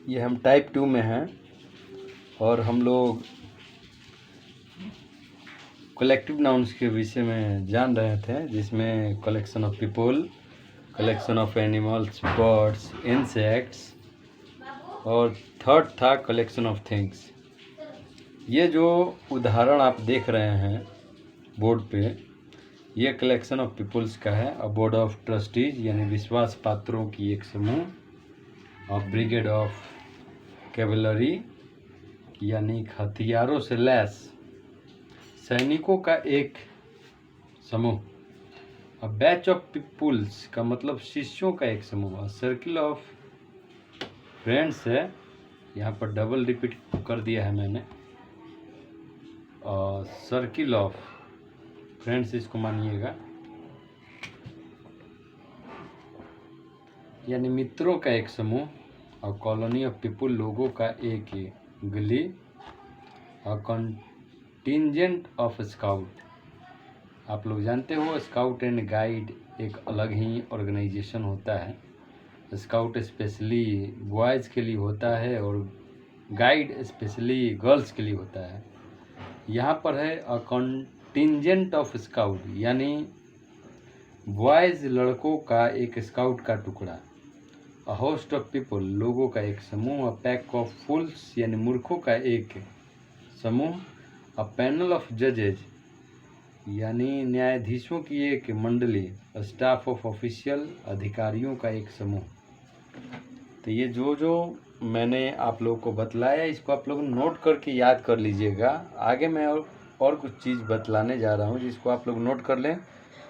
ये हम टाइप 2 में हैं और हम लोग कलेक्टिव नाउन्स के विषय में जान रहे थे, जिसमें collection of people, collection of animals, birds, insects और थर्ड था कलेक्शन ऑफ थिंग्स। ये जो उदाहरण आप देख रहे हैं बोर्ड पे, ये कलेक्शन ऑफ पीपल्स का है। और बोर्ड ऑफ ट्रस्टीज यानी विश्वास पात्रों की एक समूह, और ब्रिगेड ऑफ कैवलरी यानी हथियारों से लैस सैनिकों का एक समूह, और बैच ऑफ पीपुल्स का मतलब शिष्यों का एक समूह। सर्किल ऑफ फ्रेंड्स है, यहाँ पर डबल रिपीट कर दिया है मैंने। और सर्किल ऑफ फ्रेंड्स इसको मानिएगा, यानी मित्रों का एक समूह। और कॉलोनी ऑफ पीपुल लोगों का एक गली। और कंटिंजेंट ऑफ स्काउट, आप लोग जानते हो स्काउट एंड गाइड एक अलग ही ऑर्गेनाइजेशन होता है। स्काउट स्पेशली बॉयज़ के लिए होता है और गाइड स्पेशली गर्ल्स के लिए होता है। यहाँ पर है अ कंटिंजेंट ऑफ स्काउट, यानी बॉयज़ लड़कों का एक स्काउट का टुकड़ा। अ होस्ट ऑफ पीपल लोगों का एक समूह। अ पैक ऑफ फूल्स यानी मूर्खों का एक समूह। अ पैनल ऑफ जजेज यानी न्यायाधीशों की एक मंडली। स्टाफ ऑफ ऑफिशियल अधिकारियों का एक समूह। तो ये जो मैंने आप लोगों को बतलाया, इसको आप लोग नोट करके याद कर लीजिएगा। आगे मैं और कुछ चीज़ बतलाने जा रहा हूँ, जिसको आप लोग नोट कर लें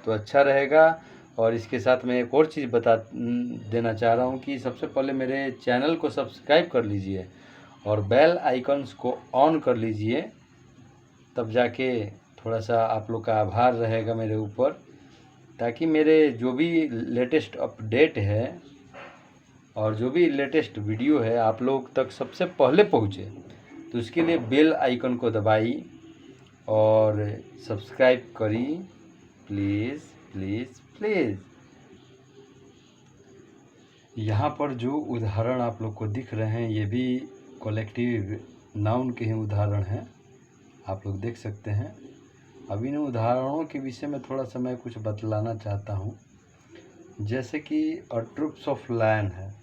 तो अच्छा रहेगा। और इसके साथ मैं एक और चीज़ बता देना चाह रहा हूँ कि सबसे पहले मेरे चैनल को सब्सक्राइब कर लीजिए और बेल आइकन्स को ऑन कर लीजिए, तब जाके थोड़ा सा आप लोग का आभार रहेगा मेरे ऊपर, ताकि मेरे जो भी लेटेस्ट अपडेट है और जो भी लेटेस्ट वीडियो है आप लोग तक सबसे पहले पहुँचे। तो इसके लिए बेल आइकन को दबाई और सब्सक्राइब करी, प्लीज़ प्लीज़ प्लीज़। यहाँ पर जो उदाहरण आप लोग को दिख रहे हैं, ये भी कलेक्टिव नाउन के ही उदाहरण हैं, आप लोग देख सकते हैं। अब इन उदाहरणों के विषय में थोड़ा सा मैं कुछ बतलाना चाहता हूँ। जैसे कि अ ट्रुप्स ऑफ लायन है,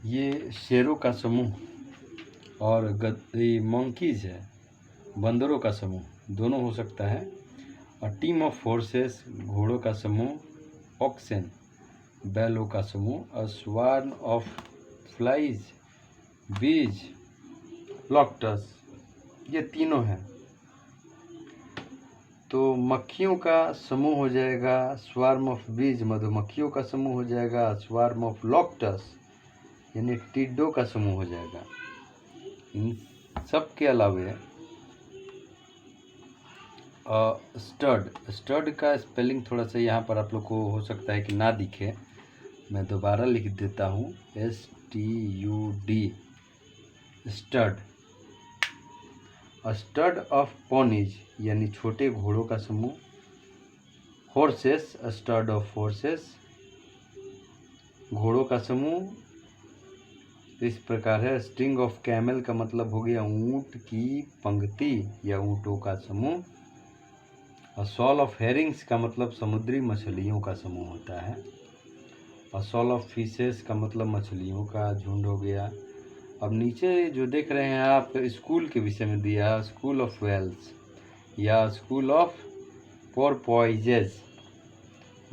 ये शेरों का समूह। और मंकीज है, बंदरों का समूह, दोनों हो सकता है। अ टीम ऑफ फोर्सेस घोड़ों का समूह। ऑक्सेन बैलों का समूह। अ स्वार्म ऑफ फ्लाइज बीज लॉक्टस, ये तीनों हैं। तो मक्खियों का समूह हो जाएगा स्वार्म ऑफ बीज, मधुमक्खियों का समूह हो जाएगा स्वार्म ऑफ लॉक्टस, यानी टिड्डों का समूह हो जाएगा। इन सब के अलावे स्टड का स्पेलिंग थोड़ा सा यहाँ पर आप लोग को हो सकता है कि ना दिखे, मैं दोबारा लिख देता हूँ, STUD, stud. Stud of ponies यानी छोटे घोड़ों का समूह। हॉर्सेस, स्टड ऑफ हॉर्सेस, घोड़ों का समूह इस प्रकार है। स्ट्रिंग ऑफ कैमल का मतलब हो गया ऊंट की पंक्ति या ऊंटों का समूह। और सॉल ऑफ हेरिंग्स का मतलब समुद्री मछलियों का समूह होता है। और सॉल ऑफ फिशेस का मतलब मछलियों का झुंड हो गया। अब नीचे जो देख रहे हैं आप, स्कूल के विषय में दिया, स्कूल ऑफ वेल्स या स्कूल ऑफ पोरपॉइजेज,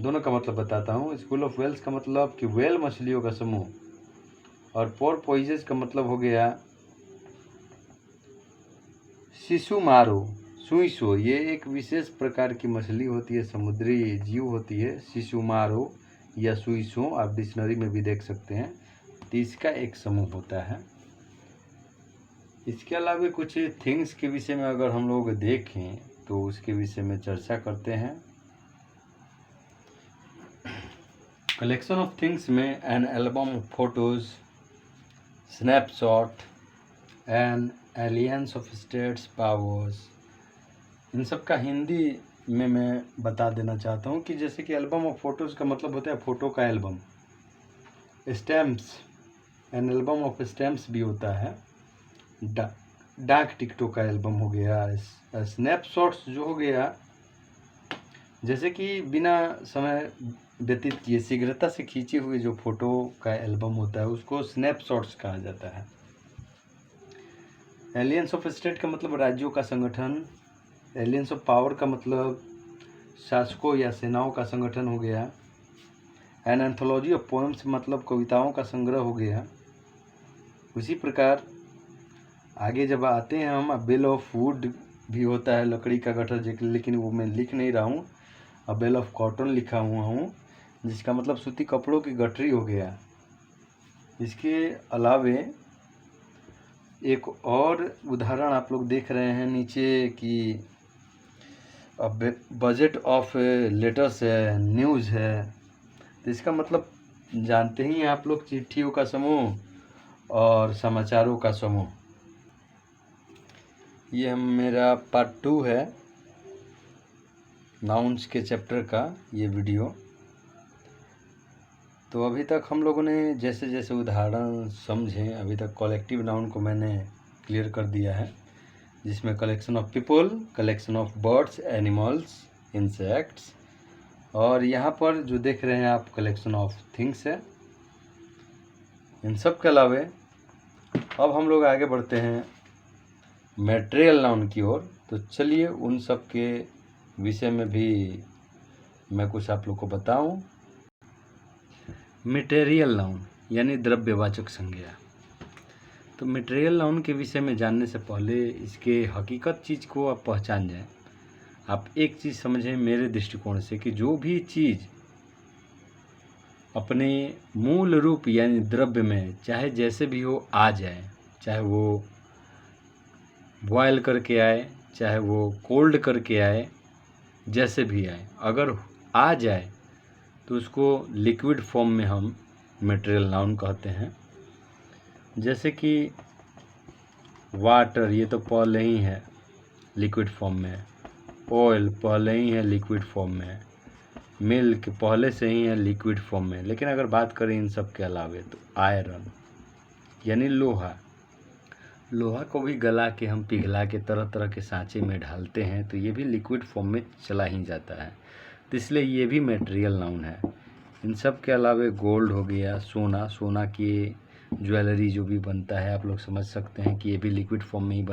दोनों का मतलब बताता हूँ। स्कूल ऑफ वेल्स का मतलब कि वेल मछलियों का समूह, और पोरपॉइजेज का मतलब हो गया शिशुमारो सुइसो, ये एक विशेष प्रकार की मछली होती है, समुद्री जीव होती है, शिशुमारो या सुइसो, आप डिक्शनरी में भी देख सकते हैं। तो इसका एक समूह होता है। इसके अलावा कुछ थिंग्स के विषय में अगर हम लोग देखें तो उसके विषय में चर्चा करते हैं। कलेक्शन ऑफ थिंग्स में an album of photos, snapshot, an alliance of states powers, इन सब का हिंदी में मैं बता देना चाहता हूँ कि जैसे कि एल्बम ऑफ फोटोज़ का मतलब होता है फ़ोटो का album. Stamps N album of stamps भी होता है, डाक टिकटों का एल्बम हो गया, स्नैपशॉट्स जो हो गया, जैसे कि बिना समय व्यतीत किए शीघ्रता से खींचे हुए जो फोटो का एल्बम होता है उसको स्नैपशॉट्स कहा जाता है। एलियंस ऑफ स्टेट का मतलब राज्यों का संगठन, एलियंस ऑफ पावर का मतलब शासकों या सेनाओं का संगठन हो गया, एन एंथोलॉजी ऑफ पोएम्स मतलब कविताओं का संग्रह हो गया। उसी प्रकार आगे जब आते हैं हम, बेल ऑफ वुड भी होता है, लकड़ी का गठर, लेकिन वो मैं लिख नहीं रहा हूँ, अब बेल ऑफ कॉटन लिखा हुआ हूँ, जिसका मतलब सूती कपड़ों की गठरी हो गया। इसके अलावे एक और उदाहरण आप लोग देख रहे हैं नीचे कि अब बजट ऑफ लेटर्स है, न्यूज़ है, तो इसका मतलब जानते ही हैं आप लोग, चिट्ठियों का समूह और समाचारों का समूह। ये मेरा पार्ट 2 है नाउन्स के चैप्टर का ये वीडियो। तो अभी तक हम लोगों ने जैसे जैसे उदाहरण समझे, अभी तक कलेक्टिव नाउन को मैंने क्लियर कर दिया है, जिसमें collection of people, collection of birds, animals, insects, और यहाँ पर जो देख रहे हैं आप कलेक्शन ऑफ थिंग्स है। इन सब के अलावे अब हम लोग आगे बढ़ते हैं मैटेरियल नाउन की ओर। तो चलिए उन सब के विषय में भी मैं कुछ आप लोग को बताऊं। मटेरियल नाउन यानी द्रव्यवाचक संज्ञा। तो मटेरियल नाउन के विषय में जानने से पहले इसके हकीकत चीज़ को आप पहचान जाएं। आप एक चीज़ समझें मेरे दृष्टिकोण से कि जो भी चीज़ अपने मूल रूप यानी द्रव्य में चाहे जैसे भी हो आ जाए, चाहे वो बॉयल करके आए, चाहे वो कोल्ड करके आए, जैसे भी आए, अगर आ जाए तो उसको लिक्विड फॉर्म में हम मटेरियल नाउन कहते हैं। जैसे कि वाटर, ये तो पहले ही है लिक्विड फॉर्म में, ऑयल पहले ही है लिक्विड फॉर्म में, मिल्क पहले से ही है लिक्विड फॉर्म में। लेकिन अगर बात करें इन सब के अलावे तो आयरन यानी लोहा, लोहा को भी गला के हम पिघला के तरह तरह के सांचे में ढालते हैं, तो ये भी लिक्विड फॉर्म में चला ही जाता है, तो इसलिए ये भी मटेरियल नाउन है। इन सब के अलावे गोल्ड हो गया, सोना, सोना की ज्वेलरी जो भी बनता है आप लोग समझ सकते हैं कि ये भी लिक्विड फॉर्म में ही